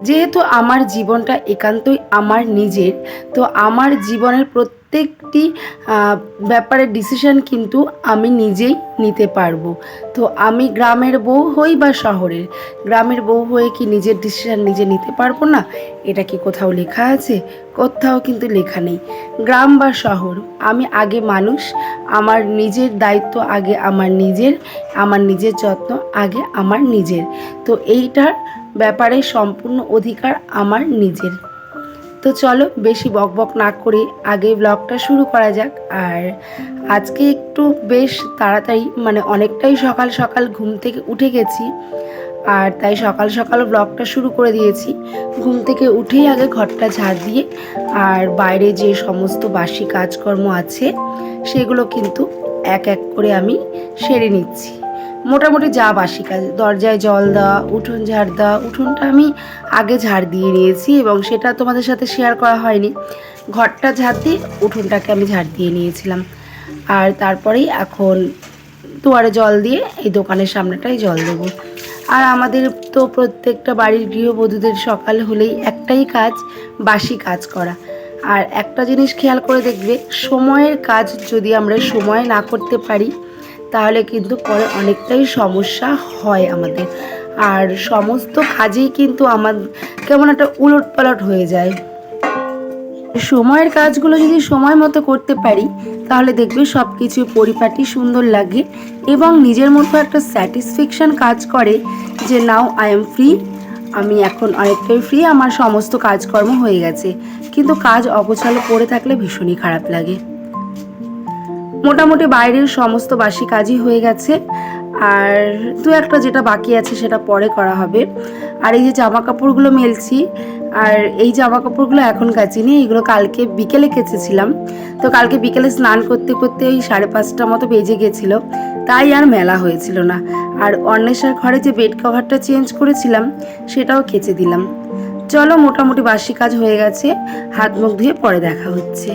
যেহেতু আমার জীবনটা একান্তই আমার নিজের, তো আমার জীবনের প্রত্যেকটি ব্যাপারে ডিসিশন কিন্তু আমি নিজেই নিতে পারবো। তো আমি গ্রামের বউ হই বা শহরের, গ্রামের বউ হয়ে কি নিজের ডিসিশন নিজে নিতে পারবো না? এটা কি কোথাও লেখা আছে? কোথাও কিন্তু লেখা নেই। গ্রাম বা শহর, আমি আগে মানুষ, আমার নিজের দায়িত্ব আগে আমার নিজের, আমার নিজের যত্ন আগে আমার নিজের। তো এইটার ব্যাপারে সম্পূর্ণ অধিকার আমার নিজের। তো চলো বেশি বকবক না করে আগে ব্লগটা শুরু করা যাক। আর আজকে একটু বেশ তাড়াতাড়ি, মানে অনেকটাই সকাল সকাল ঘুম থেকে উঠে গেছি, আর তাই সকাল সকাল ব্লগটা শুরু করে দিয়েছি। ঘুম থেকে উঠেই আগে ঘরটা ঝাড় দিয়ে আর বাইরে যে সমস্ত বাসি কাজকর্ম আছে সেগুলো কিন্তু এক এক করে আমি সেরে নিচ্ছি। মোটামুটি যা বাসি কাজ, দরজায় জল দেওয়া, উঠোন ঝাড় দেওয়া, উঠোনটা আমি আগে ঝাড় দিয়ে নিয়েছি এবং সেটা তোমাদের সাথে শেয়ার করা হয়নি। ঘরটা ঝাড় দিয়ে উঠোনটাকে আমি ঝাড় দিয়ে নিয়েছিলাম। আর তারপরেই এখন দুয়ারে জল দিয়ে এই দোকানের সামনেটাই জল দেবো। আর আমাদের তো প্রত্যেকটা বাড়ির গৃহবধূদের সকাল হলেই একটাই কাজ, বাসি কাজ করা। আর একটা জিনিস খেয়াল করে দেখবে, সময়ের কাজ যদি আমরা সময়ে না করতে পারি তাহলে কিন্তু পরে অনেকটাই সমস্যা হয় আমাদের। আর সমস্ত কাজেই কিন্তু আমার কেমন একটা উলটপালট হয়ে যায়। সময়ের কাজগুলো যদি সময় মতো করতে পারি তাহলে দেখবে সব কিছু পরিপাটি সুন্দর লাগে এবং নিজের মধ্যে একটা স্যাটিসফ্যাকশান কাজ করে যে নাও আই এম ফ্রি, আমি এখন অনেকটাই ফ্রি, আমার সমস্ত কাজকর্ম হয়ে গেছে। কিন্তু কাজ অগোছালো পড়ে থাকলে ভীষণই খারাপ লাগে। মোটামুটি বাইরের সমস্ত বাসি কাজই হয়ে গেছে, আর দু একটা যেটা বাকি আছে সেটা পরে করা হবে। আর এই যে জামা কাপড়গুলো মেলছি, আর এই জামা কাপড়গুলো এখন কাচিনি, এইগুলো কালকে বিকেলে কেচেছিলাম। তো কালকে বিকেলে স্নান করতে করতে ওই 5:30 মতো বেজে গেছিলো, তাই আর মেলা হয়েছিল না। আর অন্বেষার ঘরে যে বেড কভারটা চেঞ্জ করেছিলাম সেটাও কেচে দিলাম। চলো মোটামুটি বাসি কাজ হয়ে গেছে, হাত মুখ ধুয়ে পরে দেখা হচ্ছে।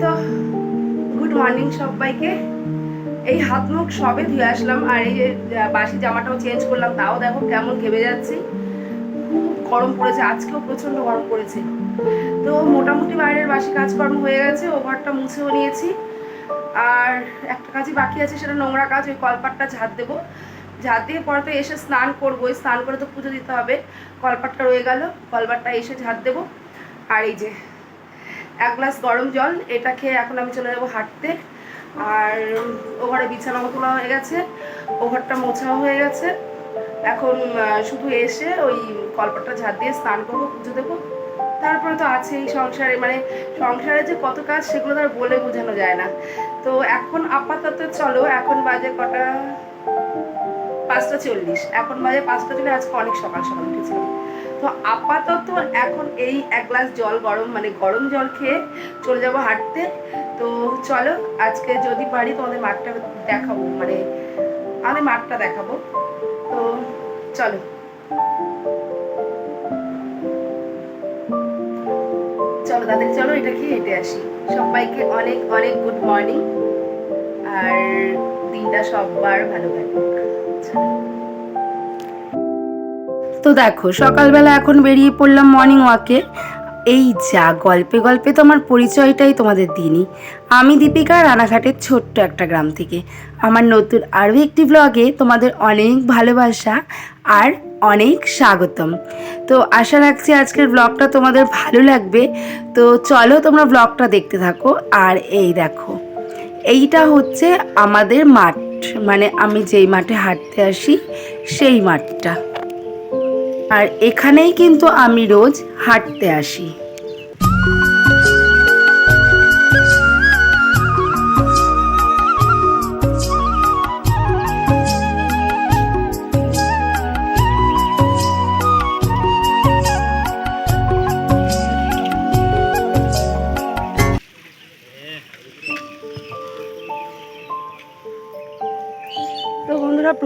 তো গুড মর্নিং সবাইকে। এই হাত মুখ সবে ধুয়ে আসলাম, আর এই বাসি জামাটাও চেঞ্জ করলাম, তাও দেখো কেমন ঘেমে যাচ্ছি। খুব গরম পড়েছে, আজকেও প্রচন্ড গরম পড়েছে। তো মোটামুটি বাইরের বাসি কাজকর্ম হয়ে গেছে, ও ঘরটা মুছেও নিয়েছি। আর একটা কাজই বাকি আছে, সেটা নোংরা কাজ, ওই কলপাটটা ঝাড় দেবো। ঝাড় দিয়ে পরে তো এসে স্নান করবো, স্নান করে তো পুজো দিতে হবে। কলপাটটা রয়ে গেল, কলপাটটা এসে ঝাড় দেবো। আর এই যে 1 গ্লাস গরম জল, এটা খেয়ে এখন আমি চলে যাবো হাঁটতে। আর ও ঘরে বিছানা তোলা হয়ে গেছে, ও ঘরটা মোছাও হয়ে গেছে। এখন শুধু এসে ওই কলপাটটা ঝাড় দিয়ে স্নান করবো, পুজো দেবো। তারপরে তো আছেই সংসারে, মানে সংসারে যে কত কাজ সেগুলো তো আর বলে বোঝানো যায় না। তো এখন আপাতত চলো, এখন বাজে কটা, 5:40। এখন বাজে 5:40, আজকে অনেক সকাল সকাল উঠেছিলাম। তো আপাতত এখন এই 1 গ্লাস জল গরম, মানে গরম জল খেয়ে চলে যাবো হাঁটতে। তো চলো আজকে যদি পারি তোমাদের মাঠটা দেখাবো, মানে আমি মাঠটা দেখাবো। তো চলো চলো দাদের, চলো এটা খেয়ে হেঁটে আসি। সবাইকে অনেক অনেক গুড মর্নিং, আর দিনটা সবার ভালো কাটুক। তো দেখো সকালবেলা এখন বেরিয়ে পড়লাম মর্নিং ওয়াকে। এই যা গল্পে গল্পে তো আমার পরিচয়টাই তোমাদের দিইনি। আমি দীপিকা, রানাঘাটের ছোট্ট একটা গ্রাম থেকে। আমার নতুন আরও একটি ব্লগে তোমাদের অনেক ভালোবাসা আর অনেক স্বাগতম। তো আশা রাখছি আজকের ব্লগটা তোমাদের ভালো লাগবে। তো চলো তোমরা ব্লগটা দেখতে থাকো। আর এই দেখো, এইটা হচ্ছে আমাদের মাঠ, মানে আমি যেই মাঠে হাঁটতে আসি সেই মাঠটা। আর এখানেই কিন্তু আমি রোজ হাঁটতে আসি।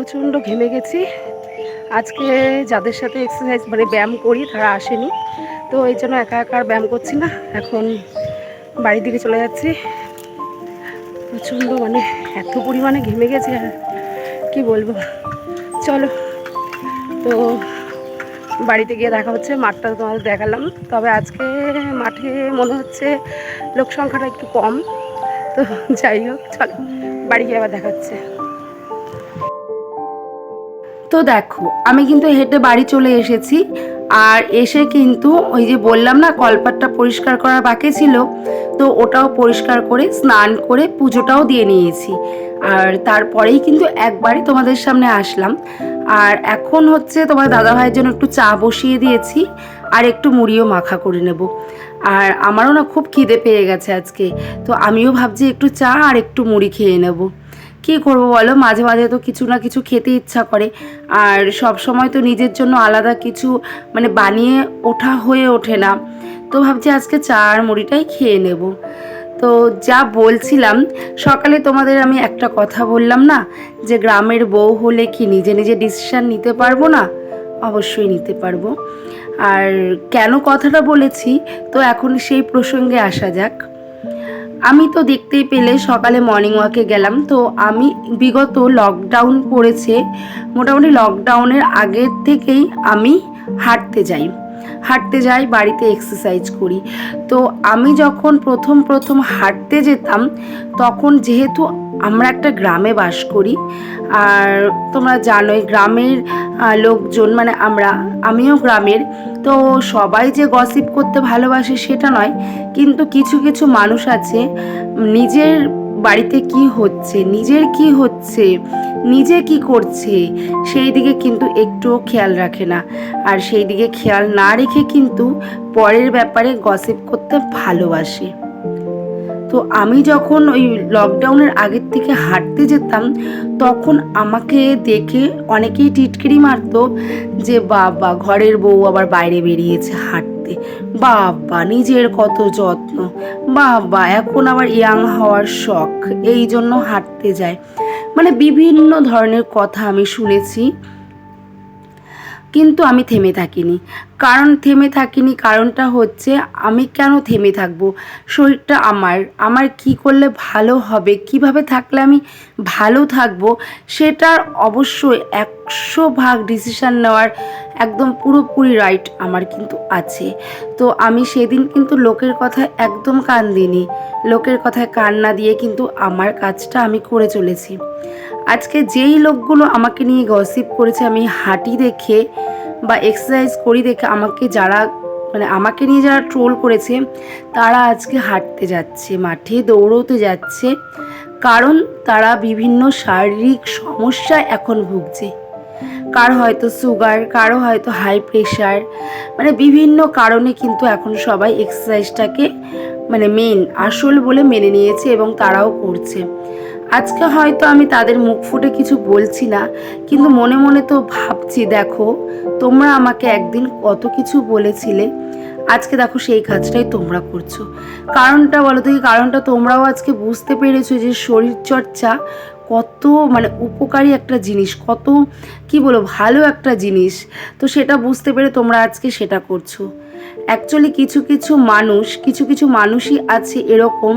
প্রচণ্ড ঘেমে গেছি। আজকে যাদের সাথে এক্সারসাইজ মানে ব্যায়াম করি তারা আসেনি, তো এই জন্য একা একা আর ব্যায়াম করছি না। এখন বাড়ির দিকে চলে যাচ্ছি। প্রচণ্ড মানে এত পরিমাণে ঘেমে গেছে আর কি বলবো। চলো, তো বাড়িতে গিয়ে দেখা হচ্ছে। মাঠটা তোমাদের দেখালাম, তবে আজকে মাঠে মনে হচ্ছে লোক সংখ্যাটা একটু কম। তো যাই হোক, চলো বাড়ি গিয়ে আবার দেখা হচ্ছে। তো দেখো, আমি কিন্তু হেঁটে বাড়ি চলে এসেছি। আর এসে কিন্তু ওই যে বললাম না কলপাটটা পরিষ্কার করা বাকি ছিল, তো ওটাও পরিষ্কার করে স্নান করে পুজোটাও দিয়ে নিয়েছি। আর তারপরেই কিন্তু একবারই তোমাদের সামনে আসলাম। আর এখন হচ্ছে তোমার দাদাভাইয়ের জন্য একটু চা বসিয়ে দিয়েছি, আর একটু মুড়িও মাখা করে নেব। আর আমারও না খুব খিদে পেয়ে গেছে আজকে, তো আমিও ভাবছি একটু চা আর একটু মুড়ি খেয়ে নেব। কী করবো বলো, মাঝে মাঝে তো কিছু না কিছু খেতে ইচ্ছা করে। আর সব সময় তো নিজের জন্য আলাদা কিছু মানে বানিয়ে ওঠা হয়ে ওঠে না। তো ভাবছি আজকে চা আর মুড়িটাই খেয়ে নেব। তো যা বলছিলাম, সকালে তোমাদের আমি একটা কথা বললাম না, যে গ্রামের বউ হলে কি নিজে নিজে ডিসিশান নিতে পারবো না? অবশ্যই নিতে পারবো। আর কেন কথাটা বলেছি, তো এখন সেই প্রসঙ্গে আসা যাক। আমি তো দেখতেই পেলে সকালে মর্নিং ওয়াকে গেলাম। তো আমি বিগত লকডাউন পড়েছে, মোটামুটি লকডাউনের আগের থেকেই আমি হাঁটতে যাই, বাড়িতে এক্সারসাইজ করি। তো আমি যখন প্রথম হাঁটতে যেতাম, তখন যেহেতু আমরা একটা গ্রামে বাস করি, আর তোমরা জানোই গ্রামের লোকজন মানে আমিও গ্রামের, তো সবাই যে গসিপ করতে ভালোবাসে সেটা নয়, কিন্তু কিছু কিছু মানুষ আছে নিজের বাড়িতে কি হচ্ছে, নিজে কি করছে সেই দিকে কিন্তু একটুও খেয়াল রাখে না। আর সেই দিকে খেয়াল না রেখে কিন্তু পরের ব্যাপারে গসিপ করতে ভালোবাসে। তো আমি যখন ওই লকডাউনের আগের থেকে হাঁটতে যেতাম, তখন আমাকে দেখে অনেকেই টিটকিরি মারতো যে বাবা ঘরের বউ আবার বাইরে বেরিয়েছে হাঁটতে, বাবা নিজের কত যত্ন, বাবা এখন আবার ইয়াং হওয়ার শখ, এই জন্য হাঁটতে যায়। মানে বিভিন্ন ধরনের কথা আমি শুনেছি। কিন্তু আমি থেমে থাকিনি। কারণটা হচ্ছে, আমি কেন থেমে থাকবো? শরীরটা আমার কি করলে ভালো হবে, কিভাবে থাকলে আমি ভালো থাকবো, সেটার অবশ্যই 100% ডিসিশান নেওয়ার একদম পুরোপুরি রাইট আমার কিন্তু আছে। তো আমি সেদিন কিন্তু লোকের কথায় একদম কান দিইনি, লোকের কথায় কান না দিয়ে কিন্তু আমার কাজটা আমি করে চলেছি। আজকে যেই লোকগুলো আমাকে নিয়ে গসিপ করেছে আমি হাঁটি দেখে বা এক্সারসাইজ করি দেখে, আমাকে নিয়ে যারা ট্রোল করেছে, তারা আজকে হাঁটতে যাচ্ছে, মাঠে দৌড়তে যাচ্ছে, কারণ তারা বিভিন্ন শারীরিক সমস্যায় এখন ভুগছে। কার হয়তো সুগার, কারো হয়তো হাই প্রেশার, মানে বিভিন্ন কারণে কিন্তু এখন সবাই এক্সারসাইজটাকে মানে আসল বলে মেনে নিয়েছে এবং তারাও করছে। আজকে হয়তো আমি তাদের মুখ ফুটে কিছু বলছি না, কিন্তু মনে মনে তো ভাবছি, দেখো তোমরা আমাকে একদিন কত কিছু বলেছিলে, আজকে দেখো সেই কাজটাই তোমরা করছো। কারণটা বলো তো কি? কারণটা তোমরাও আজকে বুঝতে পেরেছো যে শরীরচর্চা কত মানে উপকারী একটা জিনিস, কত কি বলো ভালো একটা জিনিস। তো সেটা বুঝতে পেরে তোমরা আজকে সেটা করছো। অ্যাকচুয়ালি কিছু কিছু মানুষই আছে এরকম,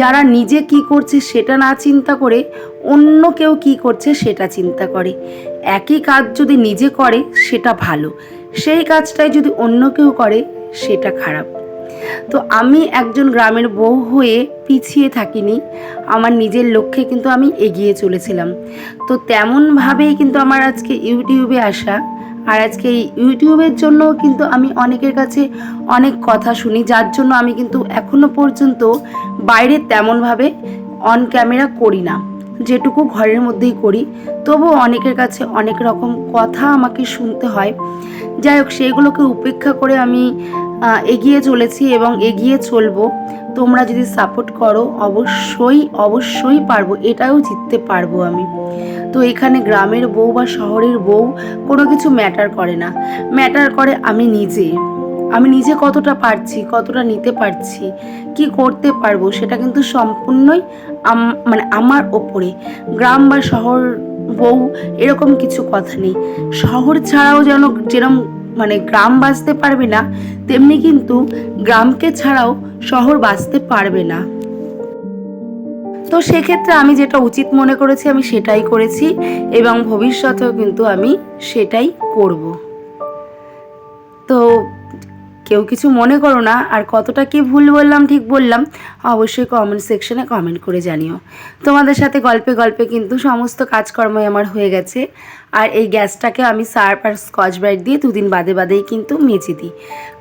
যারা নিজে কি করছে সেটা না চিন্তা করে অন্য কেউ কি করছে সেটা চিন্তা করে। একই কাজ যদি নিজে করে সেটা ভালো, সেই কাজটাই যদি অন্য কেউ করে সেটা খারাপ। তো আমি একজন গ্রামের বউ হয়ে পিছিয়ে থাকিনি, আমার নিজের লক্ষ্যে কিন্তু আমি এগিয়ে চলেছিলাম। তো তেমনভাবেই কিন্তু আমার আজকে ইউটিউবে আসা। আর আজকে এই ইউটিউবের জন্য কিন্তু আমি অনেকের কাছে অনেক কথা শুনি, যার জন্য আমি কিন্তু এখনো পর্যন্ত বাইরে তেমনভাবে অন ক্যামেরা করি না, যেটুকু ঘরের মধ্যেই করি। তবুও অনেকের কাছে অনেক রকম কথা আমাকে শুনতে হয়। যাই হোক, সেইগুলোকে উপেক্ষা করে আমি এগিয়ে চলেছি এবং এগিয়ে চলবো। তোমরা যদি সাপোর্ট করো অবশ্যই পারবো, এটাও জিততে পারবো আমি। তো এখানে গ্রামের বউ বা শহরের বউ কোনো কিছু ম্যাটার করে না, ম্যাটার করে আমি নিজে কতটা পারছি, কতটা নিতে পারছি, কি করতে পারবো, সেটা কিন্তু সম্পূর্ণই মানে আমার ওপরে। গ্রাম বা শহর বউ, এরকম কিছু কথা নেই। শহর ছাড়াও যেরকম মানে গ্রাম বাঁচতে পারবে না, তেমনি কিন্তু গ্রামকে ছাড়াও শহর বাঁচতে পারবে না। তো সেক্ষেত্রে আমি যেটা উচিত মনে করেছি আমি সেটাই করেছি, এবং ভবিষ্যতেও কিন্তু আমি সেটাই করব। তো কেউ কিছু মনে করো না, আর কতটা কি ভুল বললাম ঠিক বললাম অবশ্যই কমেন্ট সেকশনে কমেন্ট করে জানিও। তোমাদের সাথে গল্পে গল্পে কিন্তু সমস্ত কাজকর্মই আমার হয়ে গেছে। আর এই গ্যাসটাকে আমি সার্ফ আর স্কচ ব্রাইট দিয়ে 2 দিন বাদে বাদেই কিন্তু মেজে দিই।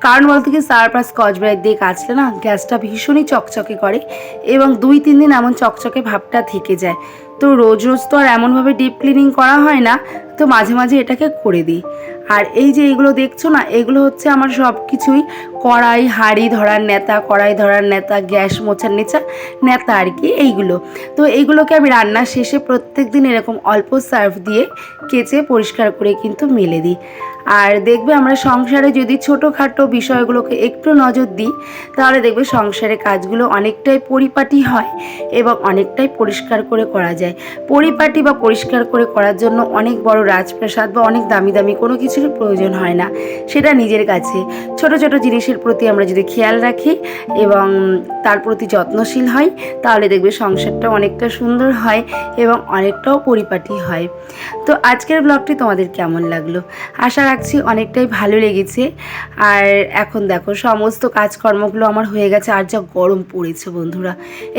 কারণ বলতে কি, সার্ফ আর স্কচ ব্রাইট দিয়ে কাচলে না গ্যাসটা ভীষণই চকচকে করে, এবং 2-3 দিন এমন চকচকে ভাবটা থেকে যায়। তো রোজ রোজ তো আর এমনভাবে ডিপ ক্লিনিং করা হয় না, তো মাঝে মাঝে এটাকে করে দিই। আর এই যে এগুলো দেখছো না, এগুলো হচ্ছে আমার সব কিছুই কড়াই হাঁড়ি ধরার নেতা, কড়াই ধরার নেতা, গ্যাস মোছার নেতা আর কি এইগুলো। তো এইগুলোকে আমি রান্নার শেষে প্রত্যেক দিন এরকম অল্প সার্ফ দিয়ে কেচে পরিষ্কার করে কিন্তু মেলে দিই। আর দেখবে আমরা সংসারে যদি ছোটোখাটো বিষয়গুলোকে একটু নজর দিই, তাহলে দেখবে সংসারের কাজগুলো অনেকটাই পরিপাটি হয় এবং অনেকটাই পরিষ্কার করে করা যায়। পরিপাটি বা পরিষ্কার করে করার জন্য অনেক বড় রাজপ্রাসাদ বা অনেক দামি দামি কোনো কিছুর প্রয়োজন হয় না। সেটা নিজের কাছে ছোট ছোট জিনিসের প্রতি আমরা যদি খেয়াল রাখি এবং তার প্রতি যত্নশীল হই, তাহলে দেখবে সংসারটা অনেকটা সুন্দর হয় এবং অনেকটাও পরিপাটি হয়। তো আজকের ব্লগটি তোমাদের কেমন লাগলো? আশা রাখছি অনেকটাই ভালো লেগেছে। আর এখন দেখো সমস্ত কাজকর্মগুলো আমার হয়ে গেছে। আর যা গরম পড়েছে বন্ধুরা,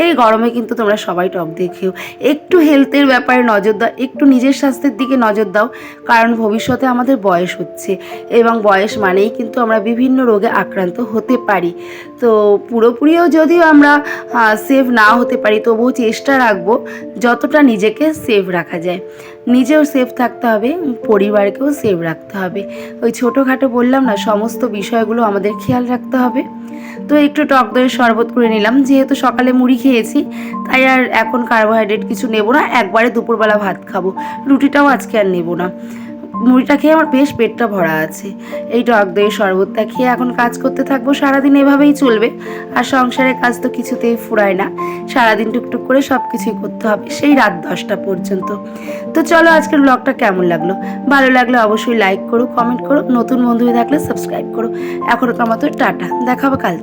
এই গরমে কিন্তু তোমরা সবাই টক দেখেও একটু হেলথের ব্যাপারে নজর দাও, একটু নিজের স্বাস্থ্যের দিকে নজর দাও। কারণ ভবিষ্যতে আমাদের বয়স হচ্ছে, এবং বয়স মানেই কিন্তু আমরা বিভিন্ন রোগে আক্রান্ত হতে পারি। তো পুরোপুরিও যদিও আমরা সেফ না হতে পারি, তবুও চেষ্টা রাখবো যতটা নিজেকে সেফ রাখা যায়। নিজেও সেফ থাকতে হবে, পরিবারকেও সেফ রাখতে হবে। ওই ছোটোখাটো বললাম না, সমস্ত বিষয়গুলো আমাদের খেয়াল রাখতে হবে। তো একটু টক দইয়ের শরবত করে নিলাম, যেহেতু সকালে মুড়ি খেয়েছি তাই আর এখন কার্বোহাইড্রেট কিছু নেব না, একবারে দুপুরবেলা ভাত খাবো। রুটিটাও আজকে আর নেব না। মুড়িটা খেয়ে আমার বেশ পেটটা ভরা আছে। এই টক দইয়ের শরবতটা খেয়ে এখন কাজ করতে থাকবো। সারাদিন এভাবেই চলবে। আর সংসারের কাজ তো কিছুতেই ফুরায় না, সারাদিন টুকটুক করে সব কিছুই করতে হবে, সেই রাত 10টা পর্যন্ত। তো চলো, আজকের ব্লগটা কেমন লাগলো? ভালো লাগলে অবশ্যই লাইক করো, কমেন্ট করো, নতুন বন্ধু হয়ে থাকলে সাবস্ক্রাইব করো। এখনকার মতো টাটা, দেখা হবে কাল।